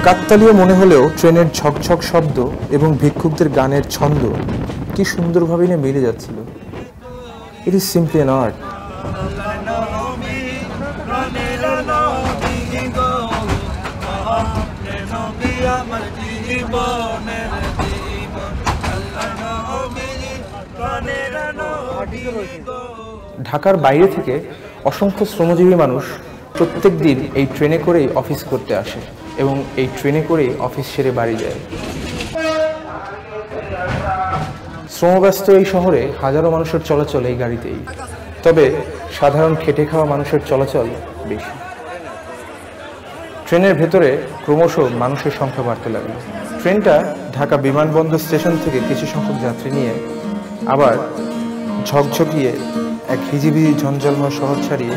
কাকতালীয় মনে হলেও ট্রেনের ঝকঝক শব্দ এবং ভিক্ষুকদের গানের ছন্দ কি সুন্দরভাবে না মিলে যাচ্ছিল। It is simply an art. ঢাকার বাইরে থেকে অসংখ্য শ্রমজীবী মানুষ প্রত্যেক দিন এই ট্রেনে করেই অফিস করতে আসে এবং এই ট্রেনে করেই অফিস সেরে বাড়ি যায়। শ্রমব্যস্ত এই শহরে হাজারো মানুষের চলাচল এই গাড়িতেই, তবে সাধারণ খেটে খাওয়া মানুষের চলাচল বেশি। ট্রেনের ভেতরে ক্রমশ মানুষের সংখ্যা বাড়তে লাগলো। ট্রেনটা ঢাকা বিমানবন্দর স্টেশন থেকে কিছু সংখ্যক যাত্রী নিয়ে আবার ঝকঝকিয়ে এক হিজিবিজি ঝঞ্ঝালময় শহর ছাড়িয়ে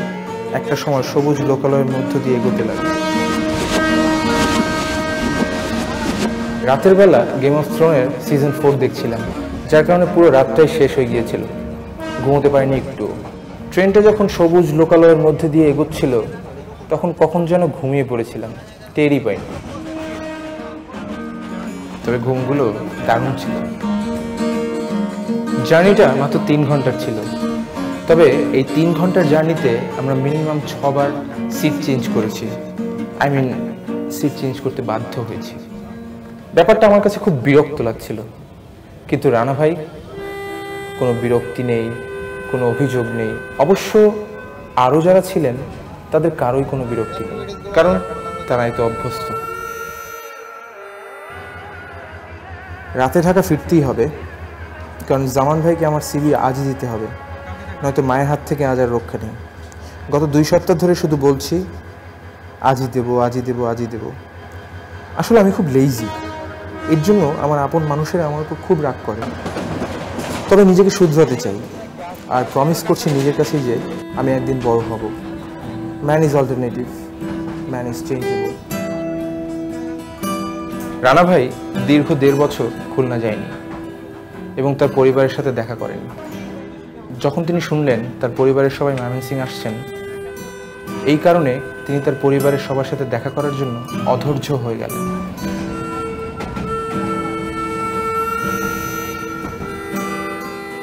একটা সময় সবুজ লোকালয়ের মধ্য দিয়ে এগোতে লাগলো। রাতের বেলা গেম অফ থ্রোনের সিজন 4 দেখছিলাম, যার কারণে পুরো রাতটাই শেষ হয়ে গিয়েছিল, ঘুমোতে পারিনি একটু। ট্রেনটা যখন সবুজ লোকালয়ের মধ্যে দিয়ে এগোচ্ছিল তখন কখন যেন ঘুমিয়ে পড়েছিলাম, টেরই পাইনি। তবে ঘুমগুলো দারুণ ছিল। জার্নিটা মাত্র 3 ঘন্টার ছিল, তবে এই 3 ঘন্টার জার্নিতে আমরা মিনিমাম 6 বার সিট চেঞ্জ করেছি। সিট চেঞ্জ করতে বাধ্য হয়েছি। ব্যাপারটা আমার কাছে খুব বিরক্ত লাগছিল, কিন্তু রানা ভাই কোনো বিরক্তি নেই, কোনো অভিযোগ নেই। অবশ্য আরও যারা ছিলেন তাদের কারোই কোনো বিরক্তি নেই, কারণ তারাই তো অভ্যস্ত। রাতে ঢাকা ফিরতেই হবে, কারণ জামান ভাইকে আমার সিভি আজই দিতে হবে, নয়তো মায়ের হাত থেকে আজ আর রক্ষা নেই। গত 2 সপ্তাহ ধরে শুধু বলছি আজই দেবো, আজই দেবো, আজই দেবো। আসলে আমি খুব লেজি, এর জন্য আমার আপন মানুষেরা আমার উপর খুব রাগ করে। তবে নিজেকে শুধরাতে চাই, আর প্রমিস করছি নিজের কাছেই যে আমি একদিন বড় হব। Man is alternative, man is changeable. Rana ভাই দীর্ঘ 1.5 বছর খুলনা যায়নি এবং তার পরিবারের সাথে দেখা করেনি। যখন তিনি শুনলেন তার পরিবারের সবাই ময়মনসিংহ আসছেন, এই কারণে তিনি তার পরিবারের সবার সাথে দেখা করার জন্য অধৈর্য হয়ে গেলেন।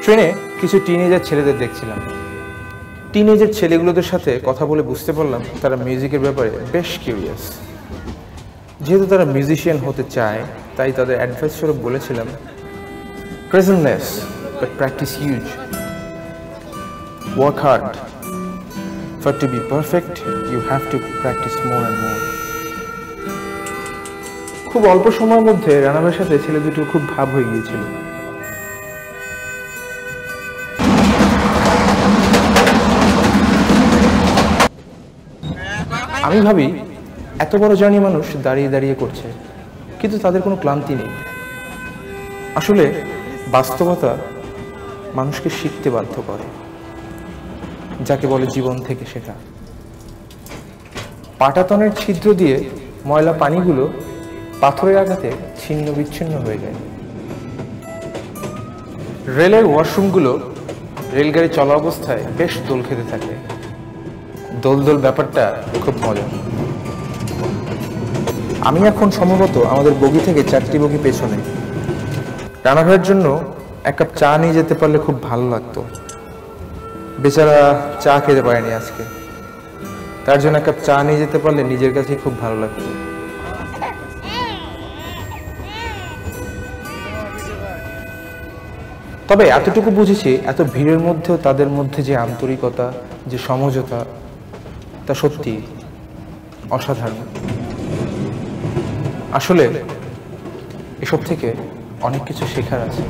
ট্রেনে কিছু টিনেজার ছেলেদের দেখছিলাম। টিনেজার ছেলেগুলোদের সাথে কথা বলে বুঝতে পারলাম তারা মিউজিকের ব্যাপারে বেশ কিউরিয়াস। যেহেতু তারা মিউজিশিয়ান হতে চায়, তাই তাদের অ্যাডভাইস স্বরূপ বলেছিলাম, present less but practice huge, work hard, for to be perfect you have to practice more and more. খুব অল্প সময়ের মধ্যে রানা ভাইয়ের সাথে ছেলে দুটো খুব ভাব হয়ে গিয়েছিল। আমি ভাবি এত বড় জার্নি মানুষ দাঁড়িয়ে দাঁড়িয়ে করছে, কিন্তু তাদের কোনো ক্লান্তি নেই। আসলে বাস্তবতা মানুষকে শিখতে বাধ্য করে, যাকে বলে জীবন থেকে শেখা। পাটাতনের ছিদ্র দিয়ে ময়লা পানিগুলো পাথরের আঘাতে ছিন্ন বিচ্ছিন্ন হয়ে যায়। রেলের ওয়াশরুমগুলো রেলগাড়ি চলা অবস্থায় বেশ দোল খেতে থাকে। দোল দোল ব্যাপারটা খুব মজা। আমি এখন সম্ভবত আমাদের বগি থেকে 4টি বগি পেছনে। রানা ভাইয়ের জন্য 1 কাপ চা নিয়ে যেতে পারলে খুব ভালো লাগতো। বেচারা চা খেতে পারেনি আজকে, তার জন্য 1 কাপ চা নিয়ে যেতে পারলে নিজের কাছে খুব ভালো লাগতো। তবে এতটুকু বুঝেছি, এত ভিড়ের মধ্যেও তাদের মধ্যে যে আন্তরিকতা, যে সমঝোতা, তা সত্যি অসাধারণ। আসলে এসব থেকে অনেক কিছু শেখার আছে।